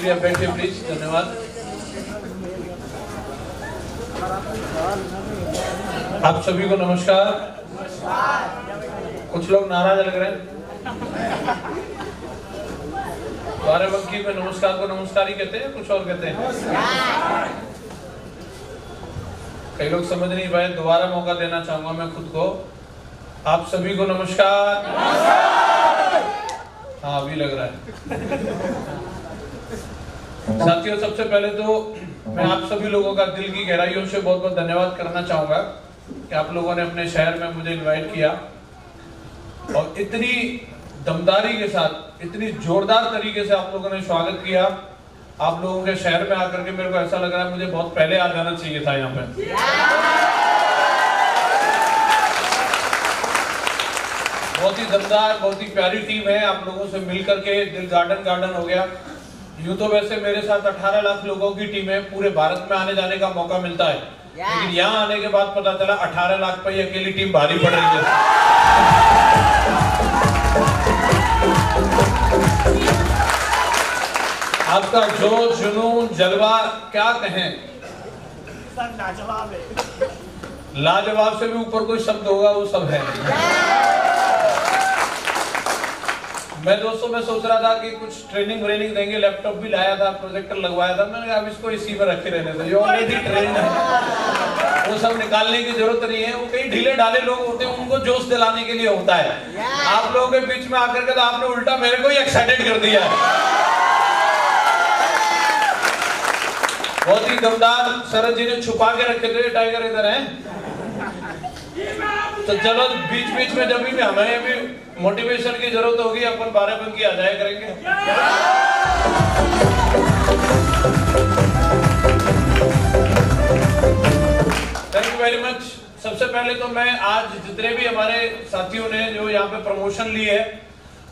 शुक्रिया, बैठिए प्लीज, धन्यवाद। आप सभी को नमस्कार। कुछ लोग नाराज लग रहे हैं। बाराबंकी में नमस्कार को नमस्कार ही कहते हैं, कुछ और कहते हैं। कई लोग समझ नहीं पाए, दोबारा मौका देना चाहूंगा मैं खुद को। आप सभी को नमस्कार। हाँ, अभी लग रहा है। साथियों, सबसे पहले तो मैं आप सभी लोगों का दिल की गहराइयों से बहुत बहुत धन्यवाद करना चाहूंगा कि आप लोगों ने अपने शहर में मुझे इनवाइट किया और इतनी दमदारी के साथ, इतनी जोरदार तरीके से आप लोगों ने स्वागत किया। आप लोगों के शहर में आकर के मेरे को ऐसा लग रहा है मुझे बहुत पहले आ जाना चाहिए था यहाँ पे। बहुत ही दमदार, बहुत ही प्यारी टीम है। आप लोगों से मिलकर के दिल गार्डन हो गया। यूं तो वैसे मेरे साथ 18 लाख लोगों की टीम है, पूरे भारत में आने जाने का मौका मिलता है, लेकिन यहाँ आने के बाद पता चला 18 लाख पर अकेली टीम भारी पड़ रही है। आपका जोश, जुनून, जलवा क्या कहें, लाजवाब है। लाजवाब से भी ऊपर कोई शब्द होगा वो सब है। मैं दोस्तों मैं सोच रहा था कि कुछ ट्रेनिंग देंगे, लैपटॉप भी लाया था, प्रोजेक्टर लगवाया था। मैंने कहा अब इसको इसी में रखे रहने दो, ये ऑलरेडी ट्रेंड है, वो सब निकालने की जरूरत नहीं है। वो कई ढीले ढाले लोग होते हैं, उनको जोश दिलाने के लिए होता है। आप लोगों के बीच में आकर के तो आपने उल्टा मेरे को ही एक्साइटेड कर दिया है। बहुत ही दमदार। शरद जी ने छुपा के रखे थे, टाइगर इधर है। तो चलो बीच में जब भी हमें भी मोटिवेशन की जरूरत होगी, अपन बाराबंकी आ जाया करेंगे। Thank you very much. सबसे पहले तो मैं आज जितने भी हमारे साथियों ने जो यहाँ पे प्रमोशन ली है,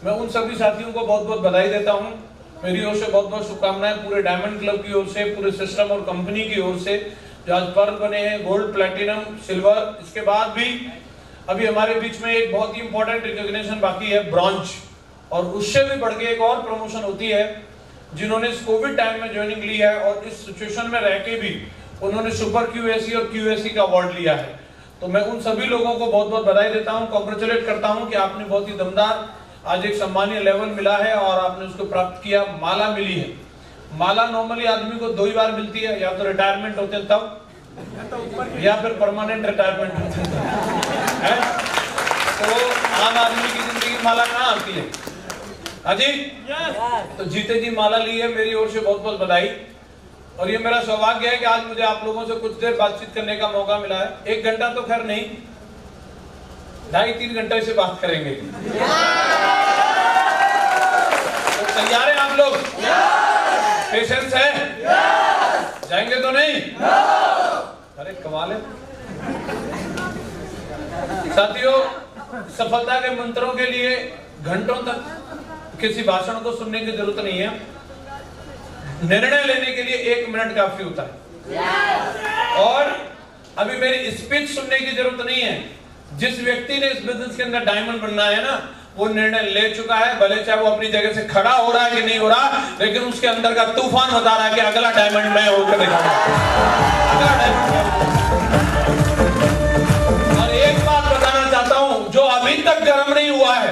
मैं उन सभी साथियों को बहुत बहुत बधाई देता हूँ। मेरी ओर से बहुत बहुत शुभकामनाएं पूरे डायमंड क्लब की ओर से, पूरे सिस्टम और कंपनी की ओर से जो आज पर्ल बने हैं, गोल्ड, प्लेटिनम, सिल्वर। इसके बाद भी अभी हमारे बीच में एक बहुत ही इंपॉर्टेंट रिकॉग्निशन बाकी है, ब्रॉन्ज। और उससे भी बढ़ के एक और प्रमोशन होती है जिन्होंने इस कोविड टाइम में ज्वाइनिंग ली है और इस सिचुएशन में रह के भी उन्होंने सुपर क्यूएसी और क्यूएसी का अवार्ड लिया है। तो मैं उन सभी लोगों को बहुत बहुत बधाई देता हूँ, कॉन्ग्रेचुलेट करता हूँ कि आपने बहुत ही दमदार आज एक सम्मानीय लेवल मिला है और आपने उसको प्राप्त किया। माला मिली है। माला नॉर्मली आदमी को 2 ही बार मिलती है, या तो रिटायरमेंट होते हैं तब, या फिर परमानेंट रिटायरमेंट होते हैं। तो आम आदमी की जिंदगी माला कहाँ आती है? अजी तो जीते जी माला ली है, मेरी ओर से बहुत बहुत बधाई। और ये मेरा सौभाग्य है कि आज मुझे आप लोगों से कुछ देर बातचीत करने का मौका मिला है। 1 घंटा तो खैर नहीं, 2.5-3 घंटे से बात करेंगे। तो तैयार हैं आप लोग? पेशेंस है? जाएंगे तो नहीं? अरे कमाल है। साथियों, सफलता के मंत्रों के लिए घंटों तक किसी भाषण को सुनने की जरूरत नहीं है। निर्णय लेने के लिए 1 मिनट काफी होता है। और अभी मेरी स्पीच सुनने की जरूरत नहीं है। जिस व्यक्ति ने इस बिजनेस के अंदर डायमंड बनना है ना, वो निर्णय ले चुका है। भले चाहे वो अपनी जगह से खड़ा हो रहा है कि नहीं हो रहा, लेकिन उसके अंदर का तूफान बता रहा है कि अगला डायमंड मैं होकर दिखाऊंगा। अगला डायमंड। और एक बात बताना चाहता हूं, जो अभी तक गर्म नहीं हुआ है,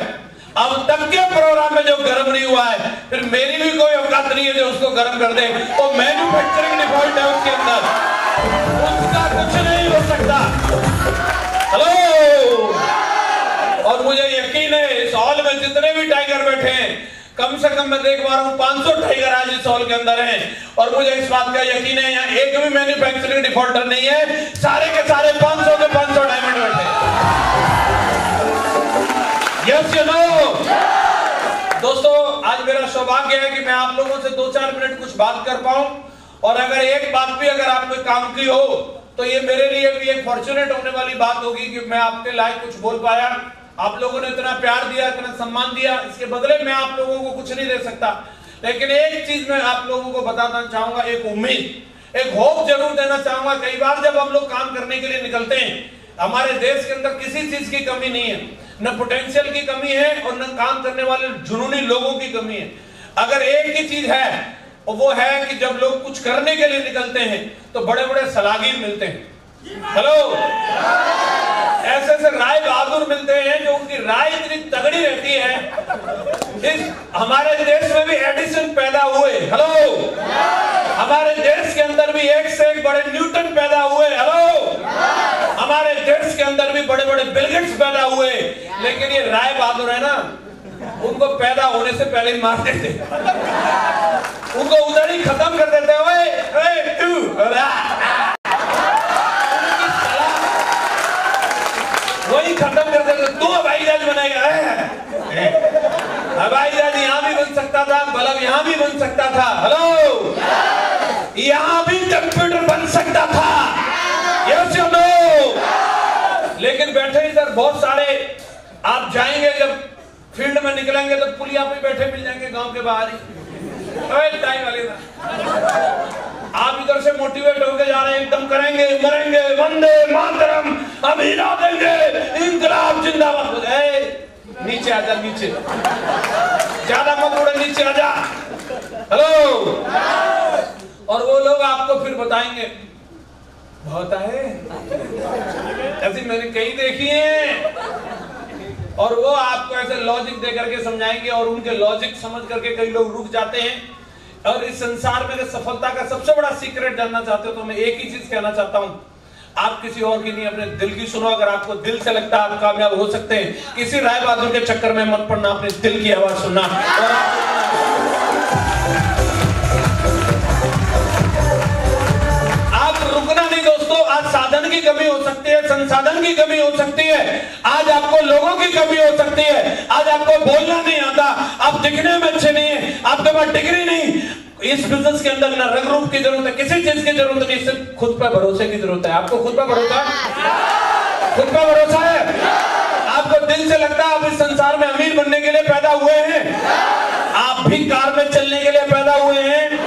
अब तक के प्रोग्राम में जो गर्म नहीं हुआ है, फिर मेरी भी कोई औकात नहीं है जो उसको गर्म कर दे। तो मैन्युफैक्चरिंग डिफॉल्ट है उसके अंदर, उसका कुछ नहीं हो सकता। हेलो। और मुझे यकीन है इस हॉल में जितने भी टाइगर बैठे हैं, कम से कम मैं देख पा रहा हूं 500 टाइगर आज इस हॉल के अंदर हैं। और मुझे इस बात का यकीन है यहाँ एक भी मैन्युफैक्चरिंग डिफॉल्टर नहीं है। सारे के सारे 500 के 500 डायमंड बैठे हैं। Yes you know. दोस्तों, आज मेरा सौभाग्य है कि मैं आप लोगों से 2-4 मिनट कुछ बात कर पाऊं। और अगर एक बात भी अगर आपको काम की हो तो ये मेरे लिए भी एक फॉर्चुनेट होने वाली बात होगी कि मैं आपके लायक कुछ बोल पाया। आप लोगों ने इतना प्यार दिया, इतना सम्मान दिया, इसके बदले मैं आप लोगों को कुछ नहीं दे सकता। लेकिन एक चीज मैं आप लोगों को बताना चाहूंगा, एक उम्मीद, एक होप जरूर देना चाहूंगा। कई बार जब हम लोग काम करने के लिए निकलते हैं, हमारे देश के अंदर किसी चीज की कमी नहीं है, न पोटेंशियल की कमी है और न काम करने वाले जुनूनी लोगों की कमी है। अगर एक ही चीज है और वो है कि जब लोग कुछ करने के लिए निकलते हैं तो बड़े बड़े सलागीर मिलते हैं। हेलो, ऐसे ऐसे राय बहादुर मिलते हैं जो उनकी राय इतनी तगड़ी रहती है। इस हमारे देश में भी एडिसन पैदा हुए। हेलो, हमारे देश के अंदर भी एक से एक बड़े न्यूटन पैदा हुए। हेलो, हमारे देश के अंदर भी बड़े बड़े बिल गेट्स पैदा हुए। लेकिन ये राय बहादुर है ना, उनको पैदा होने से पहले ही मार देते, उनको उधर ही खत्म कर देते। वही खत्म कर देते। तू हवाई जहाज बनाएगा? हवाई जहाज यहाँ भी बन सकता था, बल्ब यहाँ भी बन सकता था। हेलो, यहाँ भी कंप्यूटर बन सकता था। यस या नो? लेकिन बैठे इधर बहुत सारे, आप जाएंगे जब फील्ड में निकलेंगे तो पुलिया पे बैठे मिल जाएंगे गांव के बाहर ही। टाइम वाले आप इधर से मोटिवेट होकर जा रहे हैं, एकदम करेंगे, मरेंगे, वंदे मातरम, हम हिला देंगे, इंकलाब जिंदाबाद। नीचे आजा, नीचे ज्यादा मत उड़े, नीचे आजा। हेलो, और वो लोग आपको फिर बताएंगे बहुत है, ऐसी मैंने कई देखी है। और वो आपको ऐसे लॉजिक दे करके समझाएंगे और उनके लॉजिक समझ करके कई लोग रुक जाते हैं। और इस संसार में सफलता का सबसे बड़ा सीक्रेट जानना चाहते हो तो मैं एक ही चीज कहना चाहता हूं, आप किसी और की नहीं, अपने दिल की सुनो। अगर आपको दिल से लगता है आप कामयाब हो सकते हैं, किसी राय बहादुर के चक्कर में मत पड़ना, अपने दिल की आवाज सुनना। और आप रुकना नहीं दोस्तों। आज साधन की कमी हो सकती है, संसाधन की कमी हो सकती है, आज आपको लोगों की कमी हो सकती है, आज आपको बोलना नहीं आता, आप दिखने में अच्छे नहीं है, आपके पास डिग्री नहीं। इस बिजनेस के अंदर ना रंग रूप की जरूरत है, किसी चीज की जरूरत नहीं, सिर्फ खुद पर भरोसे की जरूरत है। आपको खुद पर भरोसा है? खुद पर भरोसा है? आपको दिल से लगता है आप इस संसार में अमीर बनने के लिए पैदा हुए हैं? आप भी कार में चलने के लिए पैदा हुए हैं?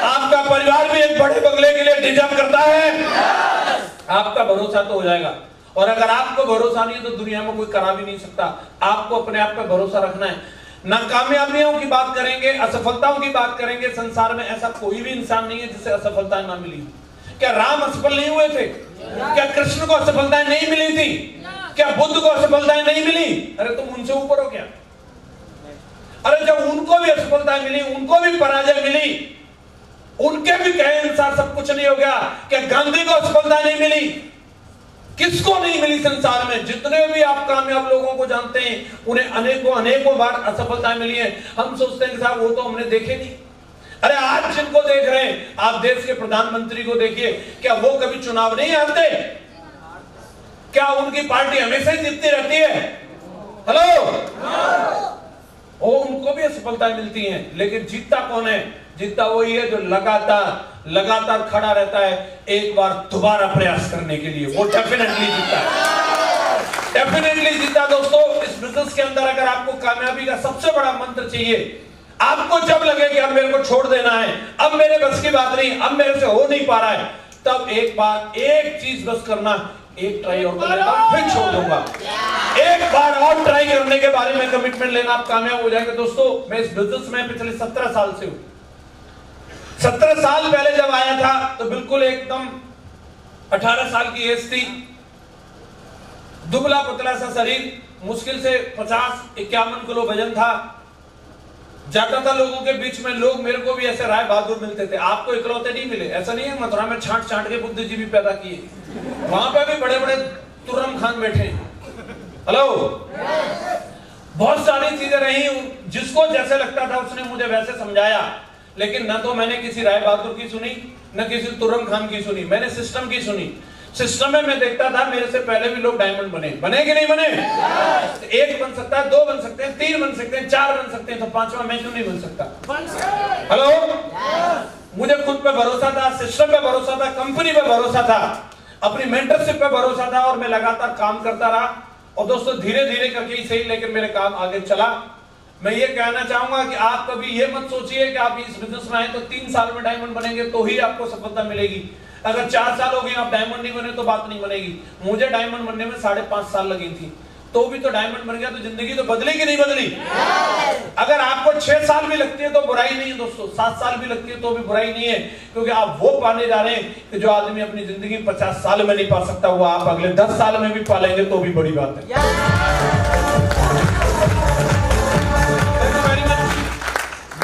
आपका परिवार भी एक बड़े बंगले के लिए डिजर्व करता है? आपका भरोसा तो हो जाएगा। और अगर आपको भरोसा नहीं है तो दुनिया में कोई करा भी नहीं सकता। आपको अपने आप पे भरोसा रखना है। नाकामयाबियों की बात करेंगे, असफलताओं की बात करेंगे, संसार में ऐसा कोई भी इंसान नहीं है जिसे असफलता ना मिली। क्या राम असफल नहीं हुए थे? क्या कृष्ण को असफलताएं नहीं मिली थी? क्या बुद्ध को असफलताएं नहीं मिली? अरे तुम उनसे ऊपर हो क्या? अरे जब उनको भी असफलताएं मिली, उनको भी पराजय मिली, उनके भी कहे अनुसार सब कुछ नहीं हो गया, क्या गांधी को असफलता नहीं मिली? किसको नहीं मिली संसार में? जितने भी आप कामयाब लोगों को जानते हैं उन्हें अनेकों बार असफलताएं मिली है। हम सोचते हैं कि साहब वो तो हमने देखे नहीं। अरे आज जिनको देख रहे हैं, आप देश के प्रधानमंत्री को देखिए, क्या वो कभी चुनाव नहीं हारते? क्या उनकी पार्टी हमेशा ही जीतती रहती है? हेलो, उनको भी असफलताएं मिलती हैं, लेकिन जीतता कौन है? जीतता वही है जो लगातार खड़ा रहता है एक बार दोबारा प्रयास करने के लिए। वो डेफिनेटली जीतता है, डेफिनेटली जीतता। दोस्तों, इस बिजनेस के अंदर अगर आपको कामयाबी का सबसे बड़ा मंत्र चाहिए, आपको जब लगे कि अब मेरे को छोड़ देना है, अब मेरे बस की बात नहीं, अब मेरे से हो नहीं पा रहा है, तब एक बार एक चीज बस करना, एक ट्राई और कर लेता हूं, फिर छोड़ दूंगा। एक बार और ट्राई करने के बारे में कमिटमेंट लेना, आप कामयाब हो जाएंगे। दोस्तों, मैं इस बिजनेस में पिछले 17 साल से हूं। 17 साल पहले जब आया था तो बिल्कुल एकदम 18 साल की एज थी, दुबला पतला सा शरीर, मुश्किल से 50-51 किलो वजन था। जाता था लोगों के बीच में, लोग मेरे को भी ऐसे राय बहादुर मिलते थे। आपको इकलौते नहीं मिले, ऐसा नहीं है मथुरा में छांट छांट के बुद्धिजीवी पैदा किए, वहां पे भी बड़े बड़े तुर्रम खान बैठे। हेलो, बहुत सारी चीजें रही, जिसको जैसे लगता था उसने मुझे वैसे समझाया, लेकिन न तो मैंने किसी राय बहादुर की सुनी, न किसी तुर्रम खान की सुनी, मैंने सिस्टम की सुनी। सिस्टम में मैं देखता था मेरे से पहले भी लोग डायमंड बने कि नहीं बने? एक बन सकता है, 2 बन सकते हैं, 3 बन सकते हैं, 4 बन सकते हैं, तो 5वां मैं क्यों नहीं बन सकता? हेलो, मुझे खुद पे भरोसा था, सिस्टम पे भरोसा था, कंपनी पे भरोसा था, अपनी मेंटरशिप पे भरोसा था, और मैं लगातार काम करता रहा। और दोस्तों, धीरे धीरे करके ही सही, लेकिन मेरे काम आगे चला। मैं ये कहना चाहूंगा कि आप कभी ये मत सोचिए कि आप इस बिजनेस में आए तो 3 साल में डायमंड बनेंगे तो ही आपको सफलता मिलेगी। अगर 4 साल हो गए आप डायमंड नहीं बने तो बात नहीं बनेगी। मुझे डायमंड बनने में 5.5 साल लगी थी। तो भी तो डायमंड बन गया, तो जिंदगी तो बदली कि नहीं बदली? अगर आपको 6 साल भी लगती है तो बुराई नहीं है दोस्तों, 7 साल भी लगती है तो भी बुराई नहीं है, क्योंकि आप वो पाने जा रहे हैं कि जो आदमी अपनी जिंदगी 50 साल में नहीं पा सकता, वो आप अगले 10 साल में भी पालेंगे तो भी बड़ी बात है।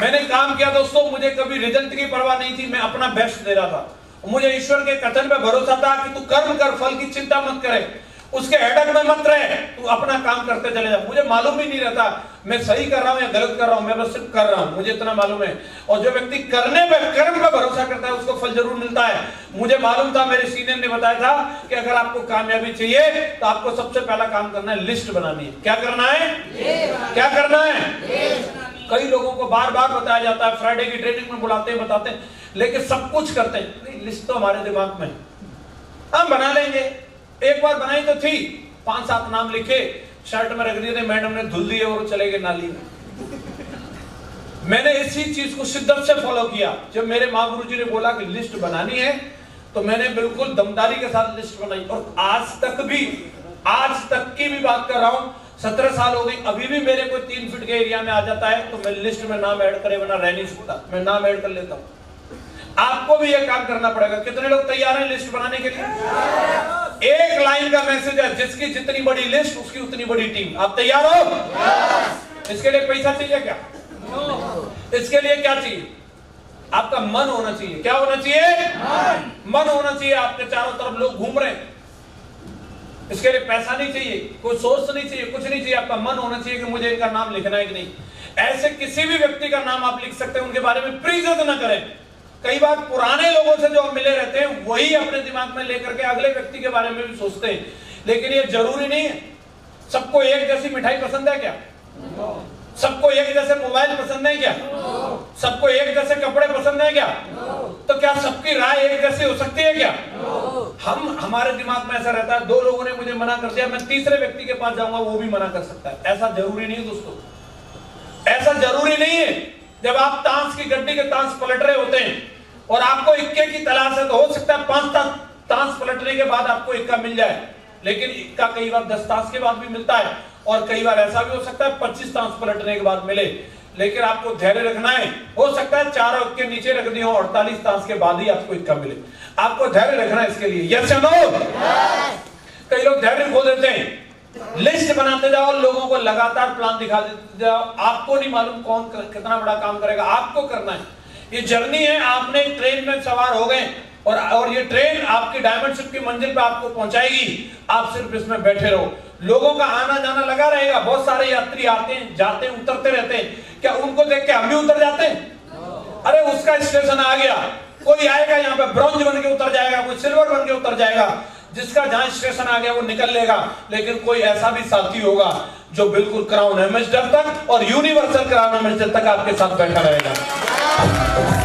मैंने काम किया दोस्तों, मुझे कभी रिजल्ट की परवाह नहीं थी, मैं अपना बेस्ट दे रहा था। मुझे ईश्वर के कथन पे भरोसा था कि तू कर्म कर, फल की चिंता मत करे, उसके हेडक में मत रहे, तू अपना काम करते चले जा। मुझे मालूम ही नहीं रहता मैं सही कर रहा हूं या गलत कर रहा हूं, मैं बस सिर्फ कर रहा हूं, मुझे इतना मालूम है। और जो व्यक्ति करने पे, कर्म पे भरोसा करता है, उसको फल जरूर मिलता है। मुझे मालूम था, मेरे सीनियर ने बताया था कि अगर आपको कामयाबी चाहिए तो आपको सबसे पहला काम करना है, लिस्ट बनानी है। क्या करना है? क्या करना है? कई लोगों को बार बार बताया जाता है, फ्राइडे की ट्रेनिंग में बुलाते हैं, बताते हैं, लेकिन सब कुछ करते हैं नहीं, लिस्ट तो हमारे दिमाग में हम बना लेंगे। एक बार बनाई तो थी, 5-7 नाम लिखे, शर्ट में रख दिए थे, मैडम ने धुल दिए और चले गए नाली में। मैंने इसी चीज को शिद्दत से फॉलो किया। जब मेरे माँ गुरु जी ने बोला कि लिस्ट बनानी है, तो मैंने बिल्कुल दमदारी के साथ लिस्ट बनाई। और आज तक की भी बात कर रहा हूं, 17 साल हो गई, अभी भी मेरे को 3 फीट के एरिया में आ जाता है तो मैं लिस्ट में नाम ऐड करे, वरना रह नहीं सकता, मैं नाम ऐड कर लेता हूं। आपको भी यह काम करना पड़ेगा। कितने लोग तैयार हैं लिस्ट बनाने के लिए? एक लाइन का मैसेज है, जिसकी जितनी बड़ी लिस्ट उसकी उतनी बड़ी टीम। आप तैयार हो? इसके लिए पैसा चाहिए क्या? इसके लिए क्या चाहिए? आपका मन होना चाहिए। क्या होना चाहिए? मन होना चाहिए। आपके चारों तरफ लोग घूम रहे हैं, इसके लिए पैसा नहीं चाहिए, कोई सोर्स नहीं चाहिए, कुछ नहीं चाहिए। आपका मन होना चाहिए कि मुझे इनका नाम लिखना है कि नहीं। ऐसे किसी भी व्यक्ति का नाम आप लिख सकते हैं, उनके बारे में प्रीजुडिस न करें। कई बार पुराने लोगों से जो हम मिले रहते हैं वही अपने दिमाग में लेकर के अगले व्यक्ति के बारे में भी सोचते हैं, लेकिन ये जरूरी नहीं है। सबको एक जैसी मिठाई पसंद है क्या? सबको एक जैसे मोबाइल पसंद है क्या? सबको एक जैसे कपड़े पसंद है क्या? तो क्या सबकी राय एक जैसी हो सकती है क्या? हमारे दिमाग में ऐसा रहता है, 2 लोगों ने मुझे मना कर दिया, मैं तीसरे व्यक्ति के पास जाऊंगा, वो भी मना कर सकता है। ऐसा जरूरी नहीं है दोस्तों, ऐसा जरूरी नहीं है। जब आप ताश की गड्डी के ताश पलट रहे होते हैं और आपको इक्के की तलाश है, तो हो सकता है 5 ताश पलटने के बाद आपको इक्का मिल जाए, लेकिन इक्का कई बार 10 ताश के बाद भी मिलता है, और कई बार ऐसा भी हो सकता है 25 ताश पलटने के बाद मिले। लेकिन आपको धैर्य रखना है। हो सकता है 4 इक्के नीचे रख दिए हो, 48 ताश के बाद ही आपको इक्का मिले। आपको धैर्य रखना है इसके लिए। यस या नो? कई लोग धैर्य खो देते हैं। लिस्ट बनाते जाओ, लोगों को लगातार प्लान दिखा देते जाओ, आपको नहीं मालूम कौन कितना बड़ा काम करेगा, आपको करना है। ये जर्नी है, आपने ट्रेन में सवार हो गए और ये ट्रेन आपकी डायमंडशिप की मंजिल पे आपको पहुंचाएगी। आप सिर्फ इसमें बैठे रहो। लोगों का आना जाना लगा रहेगा, बहुत सारे यात्री आते हैं जाते हैं, उतरते रहते हैं। क्या उनको देख के हम भी उतर जाते हैं? अरे उसका स्टेशन आ गया, कोई आएगा यहाँ पे ब्रॉन्ज बन के उतर जाएगा, कोई सिल्वर बन के उतर जाएगा, जिसका जहां स्टेशन आ गया वो निकल लेगा। लेकिन कोई ऐसा भी साथी होगा जो बिल्कुल क्राउन एम्बेसडर तक और यूनिवर्सल क्राउन एम्बेसडर तक आपके साथ बैठा रहेगा।